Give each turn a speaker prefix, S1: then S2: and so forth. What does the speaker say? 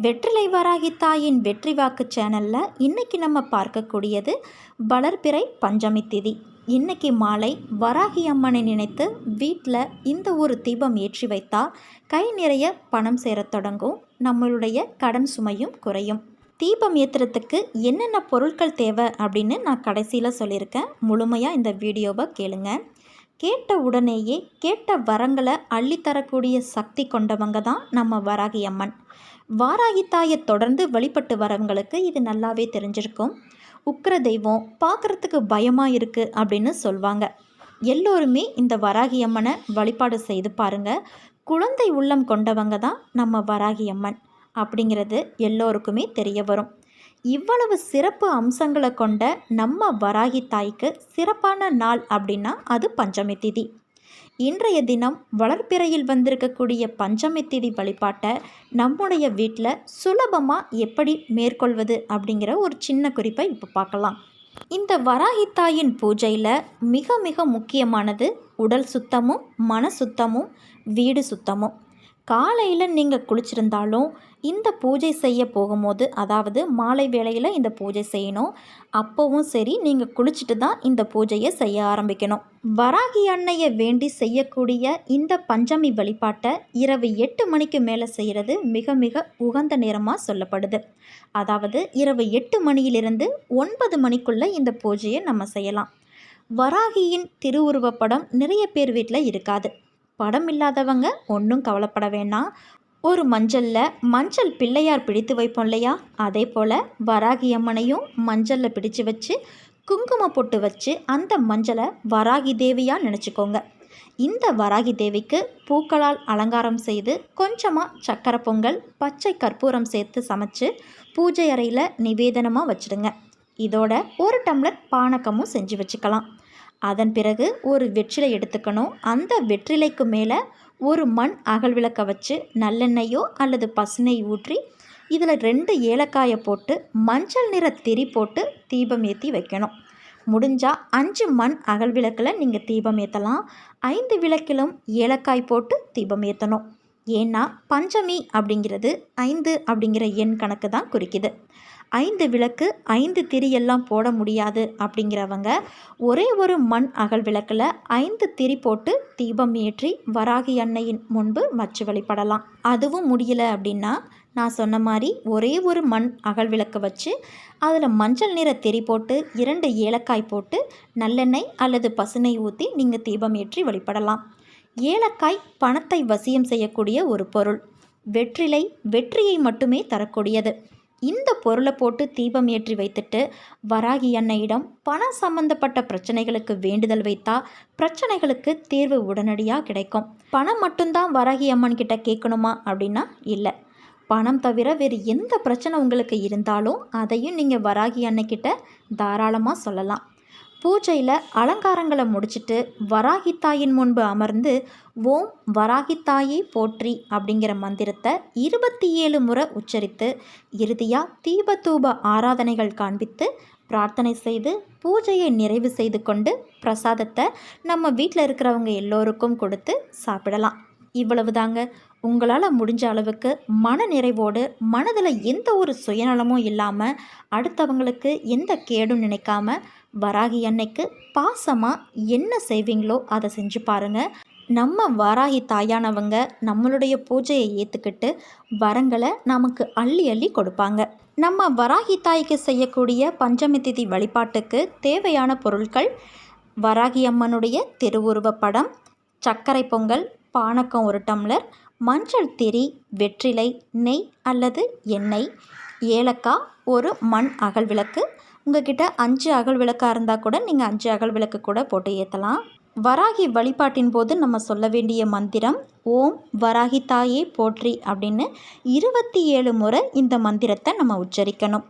S1: வெற்றிலை வராகி தாயின் வெற்றி வாக்கு சேனலில் இன்றைக்கி நம்ம பார்க்கக்கூடியது வளர்பிறை பஞ்சமி திதி. இன்றைக்கி மாலை வராகி அம்மனை நினைத்து வீட்டில் இந்த ஒரு தீபம் ஏற்றி வைத்தால் கை நிறைய பணம் சேரத் தொடங்கும், நம்மளுடைய கடன் சுமையும் குறையும். தீபம் ஏற்றுறதுக்கு என்னென்ன பொருட்கள் தேவை அப்படின்னு நான் கடைசியில் சொல்லியிருக்கேன். முழுமையாக இந்த வீடியோவை கேளுங்க. கேட்ட உடனேயே கேட்ட வரங்களை அள்ளித்தரக்கூடிய சக்தி கொண்டவங்க தான் நம்ம வராகி அம்மன். வாராகி தாயை தொடர்ந்து வழிபட்டு வரவங்களுக்கு இது நல்லாவே தெரிஞ்சிருக்கும். உக்கிர தெய்வம், பார்க்குறதுக்கு பயமாக இருக்குது அப்படின்னு சொல்லுவாங்க. எல்லோருமே இந்த வராகி அம்மனை வழிபாடு செய்து பாருங்கள். குழந்தை உள்ளம் கொண்டவங்க தான் நம்ம வராகி அம்மன் அப்படிங்கிறது எல்லோருக்குமே தெரிய வரும். இவ்வளவு சிறப்பு அம்சங்களை கொண்ட நம்ம வராகி தாய்க்கு சிறப்பான நாள் அப்படின்னா அது பஞ்சமி திதி. இன்றைய தினம் வளர்பிறையில் வந்திருக்கக்கூடிய பஞ்சமி திதி வழிபாட்டை நம்முடைய வீட்டில் சுலபமாக எப்படி மேற்கொள்வது அப்படிங்கிற ஒரு சின்ன குறிப்பை இப்போ பார்க்கலாம். இந்த வராகி தாயின் பூஜையில் மிக மிக முக்கியமானது உடல் சுத்தமும் மன சுத்தமும் வீடு சுத்தமும். காலையில் நீங்கள் குளிச்சிருந்தாலும் இந்த பூஜை செய்ய போகும்போது, அதாவது மாலை வேளையில் இந்த பூஜை செய்யணும். அப்போவும் சரி, நீங்கள் குளிச்சுட்டு தான் இந்த பூஜையை செய்ய ஆரம்பிக்கணும். வராகி அன்னையை வேண்டி செய்யக்கூடிய இந்த பஞ்சமி வழிபாட்டை இரவு 8 மணிக்கு மேலே செய்கிறது மிக மிக உகந்த நேரமாக சொல்லப்படுது. அதாவது இரவு 8 மணியிலிருந்து 9 மணிக்குள்ளே இந்த பூஜையை நம்ம செய்யலாம். வராகியின் திருவுருவப்படம் நிறைய பேர் வீட்டில் இருக்காது. படம் இல்லாதவங்க ஒன்றும் கவலைப்பட வேண்டாம். ஒரு மஞ்சள் பிள்ளையார் பிடித்து வைப்போம் இல்லையா, அதே போல் வராகி அம்மனையும் மஞ்சளில் பிடிச்சு வச்சு குங்கும பொட்டு வச்சு அந்த மஞ்சளை வராகி தேவியாக நினச்சிக்கோங்க. இந்த வராகி தேவிக்கு பூக்களால் அலங்காரம் செய்து கொஞ்சமாக சக்கரை பொங்கல், பச்சை கற்பூரம் சேர்த்து சமைச்சு பூஜை அறையில் நிவேதனமாக வச்சுடுங்க. இதோட 1 டம்ளர் பானகமும் செஞ்சு வச்சுக்கலாம். அதன் பிறகு ஒரு வெற்றிலை எடுத்துக்கணும். அந்த வெற்றிலைக்கு மேலே ஒரு மண் அகல் விளக்க வச்சு நல்லெண்ணெயோ அல்லது பசுனை ஊற்றி இதில் 2 ஏலக்காயை போட்டு மஞ்சள் நிற திரி போட்டு தீபம் ஏற்றி வைக்கணும். முடிஞ்சால் 5 மண் அகல் விளக்கில் நீங்கள் தீபம் ஏற்றலாம். 5 விளக்கிலும் ஏலக்காய் போட்டு தீபம் ஏற்றணும். ஏன்னா பஞ்சமி அப்படிங்கிறது 5 அப்படிங்கிற எண் கணக்கு தான் குறிக்குது. 5 விளக்கு 5 திரியெல்லாம் போட முடியாது அப்படிங்கிறவங்க ஒரே ஒரு மண் அகல் விளக்கில் 5 திரி போட்டு தீபம் ஏற்றி வராகி அன்னையின் முன்பு வச்சு வழிபடலாம். அதுவும் முடியல அப்படின்னா நான் சொன்ன மாதிரி ஒரே ஒரு மண் அகல் விளக்கு வச்சு அதில் மஞ்சள் நிற திரி போட்டு 2 ஏலக்காய் போட்டு நல்லெண்ணெய் அல்லது பசுனை ஊற்றி நீங்கள் தீபம் ஏற்றி வழிபடலாம். ஏலக்காய் பணத்தை வசியம் செய்யக்கூடிய ஒரு பொருள். வெற்றிலை வெற்றியை மட்டுமே தரக்கூடியது. இந்த பொருளை போட்டு தீபம் ஏற்றி வைத்துட்டு வராகி அன்னையிடம் பணம் சம்பந்தப்பட்ட பிரச்சனைகளுக்கு வேண்டுதல் வைத்தா பிரச்சனைகளுக்கு தீர்வு உடனடியாக கிடைக்கும். பணம் மட்டும்தான் வராகி அம்மன் கிட்ட கேட்கணுமா அப்படின்னா இல்லை. பணம் தவிர வேறு எந்த பிரச்சனை உங்களுக்கு இருந்தாலும் அதையும் நீங்கள் வராகி அன்னைக்கிட்ட தாராளமாக சொல்லலாம். பூஜையில் அலங்காரங்களை முடிச்சுட்டு வராகி தாயின் முன்பு அமர்ந்து ஓம் வராகி தாயை போற்றி அப்படிங்கிற மந்திரத்தை 27 முறை உச்சரித்து இறுதியாக தீபதூப ஆராதனைகள் காண்பித்து பிரார்த்தனை செய்து பூஜையை நிறைவு செய்து கொண்டு பிரசாதத்தை நம்ம வீட்டில் இருக்கிறவங்க எல்லோருக்கும் கொடுத்து சாப்பிடலாம். இவ்வளவுதாங்க. உங்களால் முடிஞ்ச அளவுக்கு மன நிறைவோடு, மனதில் எந்த ஒரு சுயநலமும் இல்லாமல், அடுத்தவங்களுக்கு எந்த கேடும் நினைக்காம வராகி அன்னைக்கு பாசமாக என்ன செய்வீங்களோ அதை செஞ்சு பாருங்கள். நம்ம வராகி தாயானவங்க நம்மளுடைய பூஜையை ஏற்றுக்கிட்டு வரங்களை நமக்கு அள்ளி அள்ளி கொடுப்பாங்க. நம்ம வராகி தாய்க்கு செய்யக்கூடிய பஞ்சமி திதி வழிபாட்டுக்கு தேவையான பொருட்கள்: வராகி அம்மனுடைய திருவுருவப் படம், சர்க்கரை பொங்கல், பானகம் 1 டம்ளர், மஞ்சள் திரி, வெற்றிலை, நெய் அல்லது எண்ணெய், ஏலக்காய், ஒரு மண் அகல் விளக்கு. உங்ககிட்ட 5 அகல் விளக்காக இருந்தால் கூட நீங்கள் 5 அகல் விளக்கு கூட போட்டு ஏற்றலாம். வராகி வழிபாட்டின் போது நம்ம சொல்ல வேண்டிய மந்திரம் ஓம் வராகி தாயே போற்றி அப்படின்னு 27 முறை இந்த மந்திரத்தை நம்ம உச்சரிக்கணும்.